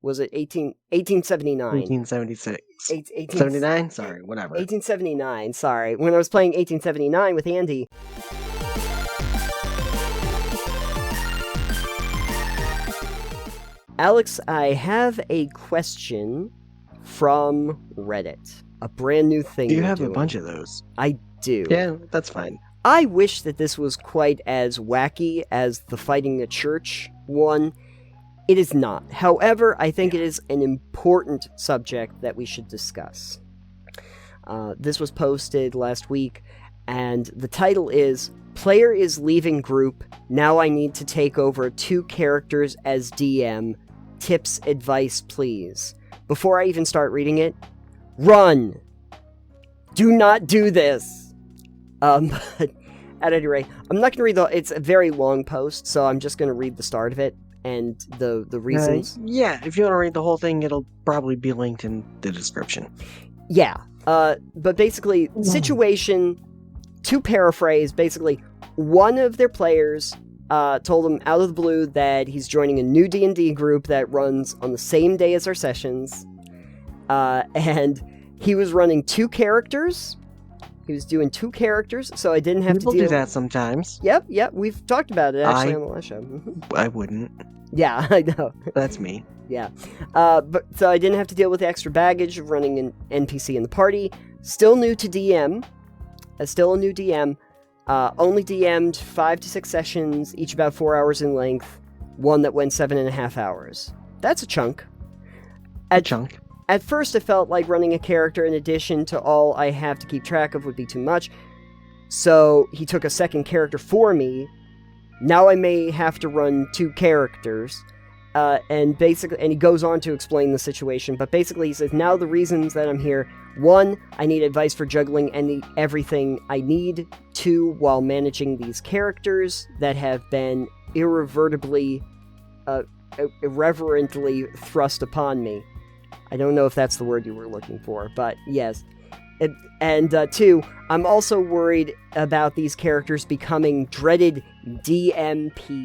Was it 1879? 1876. 18, 79? Sorry, whatever. 1879, sorry. When I was playing 1879 with Andy. Alex, I have a question from Reddit. A brand new thing. You have a bunch of those. I do. Yeah, that's fine. I wish that this was quite as wacky as the Fighting the Church one. It is not. However, I think it is an important subject that we should discuss. This was posted last week, and the title is, Player is leaving group, now I need to take over 2 characters as DM. Tips, advice, please. Before I even start reading it, run! Do not do this! But at any rate, I'm not going to read it's a very long post, so I'm just going to read the start of it and the reasons. Yeah, if you want to read the whole thing, it'll probably be linked in the description. Yeah, but basically, situation, to paraphrase, basically, one of their players told him out of the blue that he's joining a new D&D group that runs on the same day as our sessions, and he was running 2 characters. He was doing 2 characters, so I didn't have People to deal... do that sometimes. Yep, we've talked about it, actually, on the last show. I wouldn't. Yeah, I know. That's me. Yeah. But so I didn't have to deal with the extra baggage of running an NPC in the party. Still new to DM. Still a new DM. Only DM'd 5 to 6 sessions, each about 4 hours in length. One that went 7.5 hours. That's a chunk. At first, I felt like running a character in addition to all I have to keep track of would be too much. So he took a second character for me. Now I may have to run 2 characters. And he goes on to explain the situation. But basically, he says, now the reasons that I'm here. 1, I need advice for juggling everything I need. 2, while managing these characters that have been irreverently thrust upon me. I don't know if that's the word you were looking for, but yes. And 2, I'm also worried about these characters becoming dreaded DMPCs.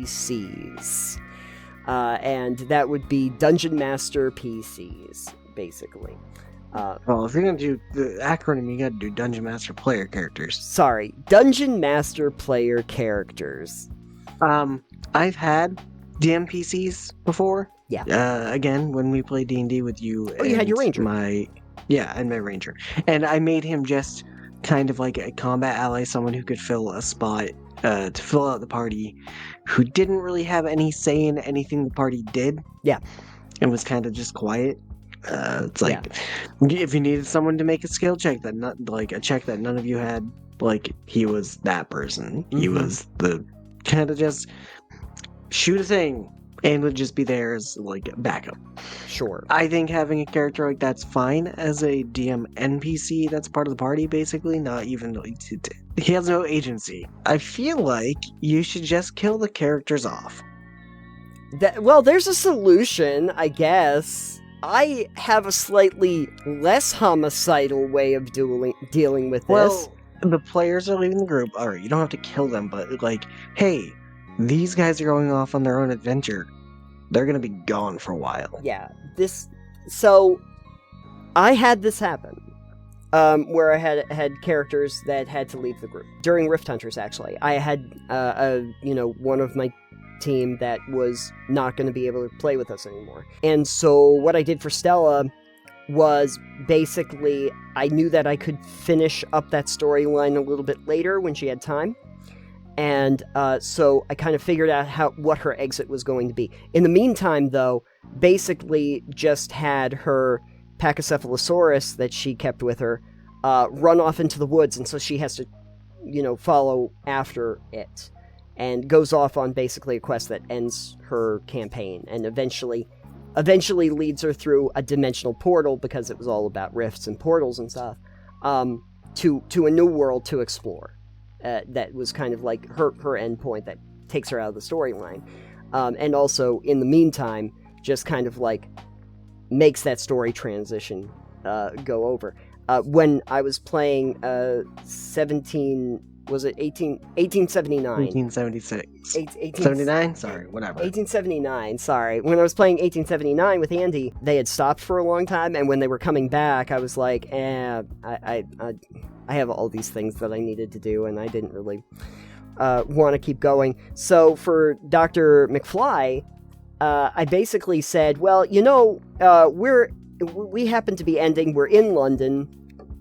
And that would be Dungeon Master PCs, basically. Well, if you're going to do the acronym, you got to do Dungeon Master Player Characters. Sorry, Dungeon Master Player Characters. I've had DMPCs before. Yeah. Again, when we played D&D with you. Oh, you had your ranger. And my ranger. And I made him just kind of like a combat ally, someone who could fill a spot to fill out the party, who didn't really have any say in anything the party did. Yeah. And was kind of just quiet. It's like, if you needed someone to make a skill check, a check that none of you had, like, he was that person. Mm-hmm. He was the kind of just shoot a thing. And would just be there as, like, backup. Sure. I think having a character like that's fine as a DM NPC that's part of the party, basically. Not even... He has no agency. I feel like you should just kill the characters off. Well, there's a solution, I guess. I have a slightly less homicidal way of dealing with this. Well, the players are leaving the group. Alright, you don't have to kill them, but, like, hey... These guys are going off on their own adventure. They're going to be gone for a while. Yeah. So, I had this happen. Where I had characters that had to leave the group. During Rift Hunters, actually. I had, one of my team that was not going to be able to play with us anymore. And so, what I did for Stella was basically, I knew that I could finish up that storyline a little bit later when she had time. And so I kind of figured out what her exit was going to be. In the meantime, though, basically just had her Pachycephalosaurus that she kept with her run off into the woods, and so she has to, follow after it, and goes off on basically a quest that ends her campaign, and eventually leads her through a dimensional portal, because it was all about rifts and portals and stuff, to a new world to explore. That was kind of like her end point that takes her out of the storyline. And also, in the meantime, just kind of like makes that story transition go over. When I was playing 17 Was it 1879? 1876. 18, 79? Sorry, whatever. 1879, sorry. When I was playing 1879 with Andy, they had stopped for a long time, and when they were coming back, I was like, I have all these things that I needed to do, and I didn't really want to keep going. So for Dr. McFly, I basically said, well, we happen to be ending, we're in London,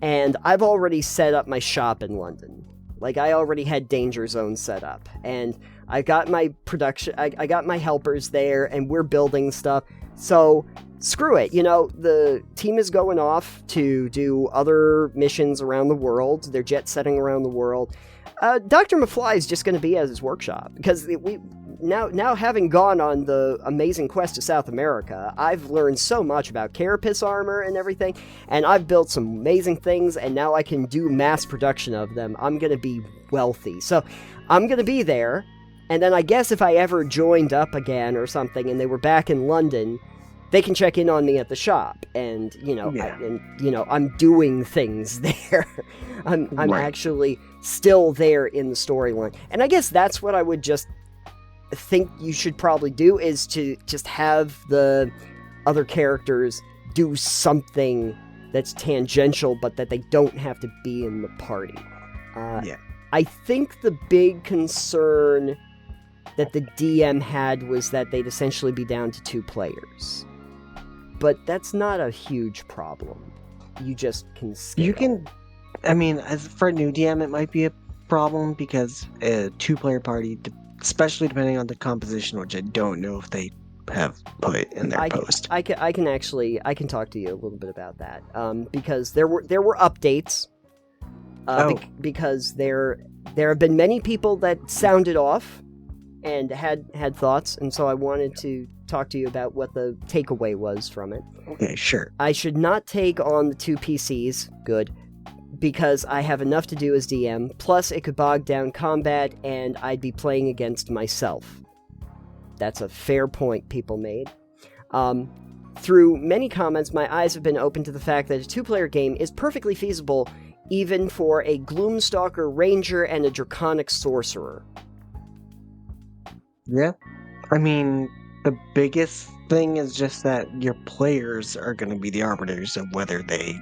and I've already set up my shop in London. Like, I already had Danger Zone set up, and I got my production, I got my helpers there, and we're building stuff, so screw it, the team is going off to do other missions around the world, they're jet-setting around the world. Dr. McFly is just going to be at his workshop, because we now having gone on the amazing quest to South America, I've learned so much about carapace armor and everything, and I've built some amazing things, and now I can do mass production of them. I'm going to be wealthy. So I'm going to be there, and then I guess if I ever joined up again or something and they were back in London, they can check in on me at the shop, and, I'm doing things there. I'm Right. actually still there in the storyline. And I guess that's what I would just think you should probably do, is to just have the other characters do something that's tangential, but that they don't have to be in the party. Yeah. I think the big concern that the DM had was that they'd essentially be down to 2 players. But that's not a huge problem. You just can scale. You can, as for a new DM, it might be a problem because a 2-player party, especially depending on the composition, which I don't know if they have put in their post. I can talk to you a little bit about that, because there were updates. Because there have been many people that sounded off and had thoughts, and so I wanted to talk to you about what the takeaway was from it. Okay, sure. I should not take on the 2 PCs. Good. Because I have enough to do as DM, plus it could bog down combat, and I'd be playing against myself. That's a fair point people made. Through many comments, my eyes have been open to the fact that a 2-player game is perfectly feasible, even for a Gloomstalker Ranger and a Draconic Sorcerer. Yeah. The biggest thing is just that your players are going to be the arbiters of whether they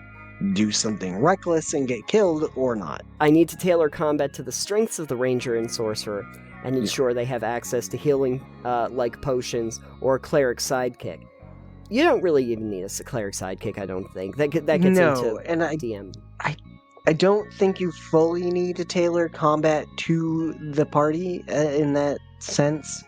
do something reckless and get killed or not. I need to tailor combat to the strengths of the Ranger and Sorcerer, and ensure they have access to healing, like potions, or a cleric sidekick. You don't really even need a cleric sidekick, I don't think. That gets into and DM. I don't think you fully need to tailor combat to the party in that sense.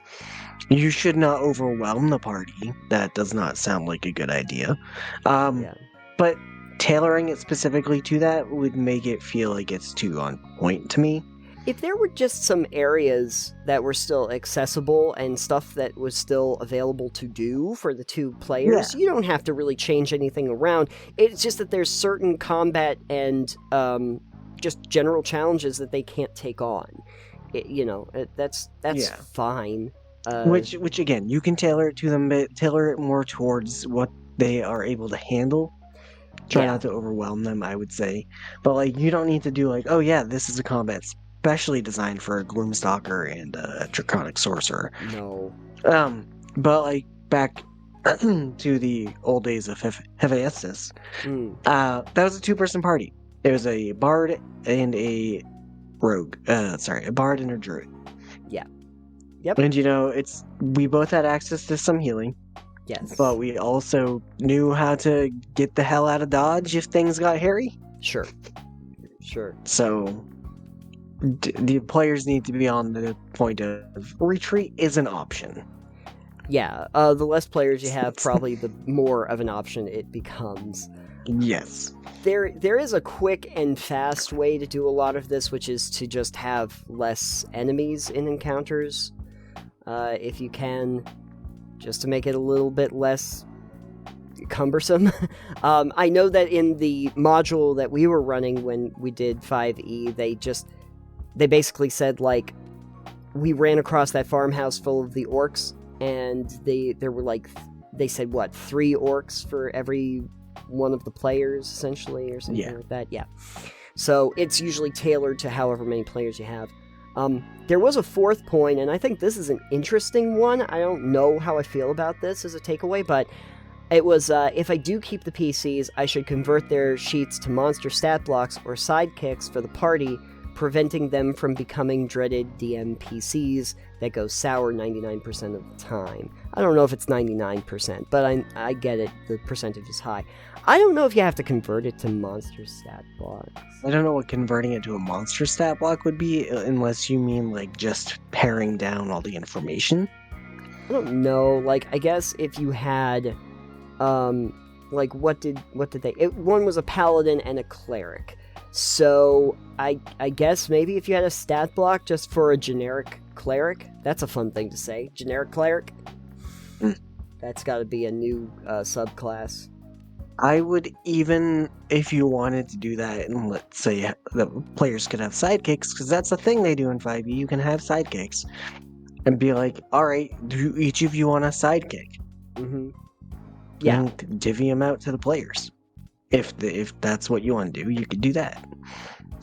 You should not overwhelm the party. That does not sound like a good idea. But tailoring it specifically to that would make it feel like it's too on point to me. If there were just some areas that were still accessible and stuff that was still available to do for the 2 players, you don't have to really change anything around. It's just that there's certain combat and just general challenges that they can't take on. That's fine. Which again, you can tailor it to them, but tailor it more towards what they are able to handle. Try not to overwhelm them, I would say. But you don't need to do this is a combat specially designed for a Gloomstalker and a Draconic Sorcerer. No. But back to the old days of Hephaestus, that was a 2-person party. There was a bard and a rogue. A bard and a druid. Yeah. Yep. And we both had access to some healing. Yes. But we also knew how to get the hell out of Dodge if things got hairy. Sure. So the players need to be on the point of retreat is an option. Yeah, the less players you have, probably the more of an option it becomes. Yes. There is a quick and fast way to do a lot of this, which is to just have less enemies in encounters, if you can, just to make it a little bit less cumbersome. I know that in the module that we were running when we did 5e, they basically said, we ran across that farmhouse full of the orcs, and there were they said 3 orcs for every one of the players, essentially, or something like that. Yeah. So it's usually tailored to however many players you have. There was a fourth point, and I think this is an interesting one. I don't know how I feel about this as a takeaway, but it was, if I do keep the PCs, I should convert their sheets to monster stat blocks or sidekicks for the party, preventing them from becoming dreaded DM PCs that go sour 99% of the time. I don't know if it's 99%, but I get it, the percentage is high. I don't know if you have to convert it to monster stat blocks. I don't know what converting it to a monster stat block would be, unless you mean, like, just paring down all the information. I don't know, like, I guess if you had, like, what did they... one was a paladin and a cleric. So, I guess maybe if you had a stat block just for a generic cleric, that's a fun thing to say. Generic cleric? That's gotta be a new subclass. I would, even if you wanted to do that, and let's say the players could have sidekicks, because that's the thing they do in 5e, you can have sidekicks, and be like, alright, do each of you want a sidekick? Mm-hmm. Yeah. And divvy them out to the players. If that's what you want to do, you could do that.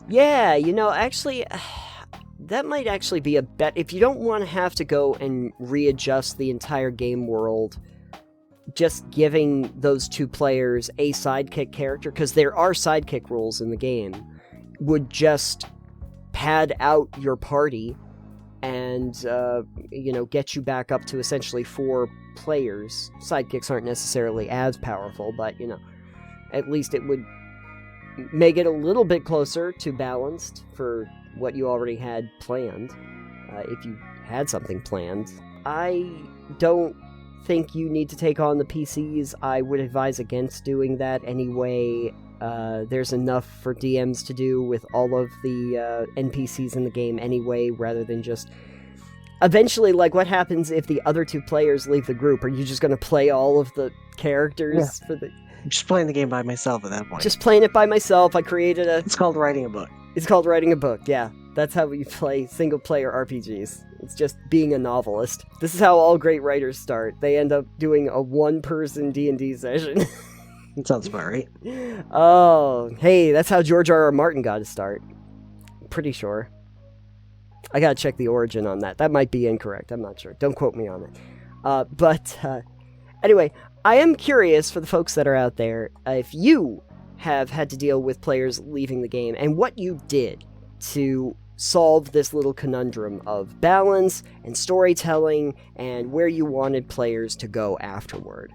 Yeah, actually, that might actually be a bet. If you don't want to have to go and readjust the entire game world, just giving those two players a sidekick character, because there are sidekick rules in the game, would just pad out your party and, get you back up to essentially 4 players. Sidekicks aren't necessarily as powerful, but, at least it would make it a little bit closer to balanced for what you already had planned, if you had something planned. I don't think you need to take on the PCs. I would advise against doing that anyway. There's enough for DMs to do with all of the NPCs in the game anyway, rather than just... Eventually, like, what happens if the other 2 players leave the group? Are you just going to play all of the characters for the... I'm just playing the game by myself at that point. Just playing it by myself. I created a... It's called writing a book. It's called writing a book, yeah. That's how we play single-player RPGs. It's just being a novelist. This is how all great writers start. They end up doing a one-person D&D session. That sounds about right. Oh, hey, that's how George R.R. Martin got his start. Pretty sure. I gotta check the origin on that. That might be incorrect. I'm not sure. Don't quote me on it. Anyway, I am curious for the folks that are out there, if you have had to deal with players leaving the game, and what you did to solve this little conundrum of balance and storytelling and where you wanted players to go afterward.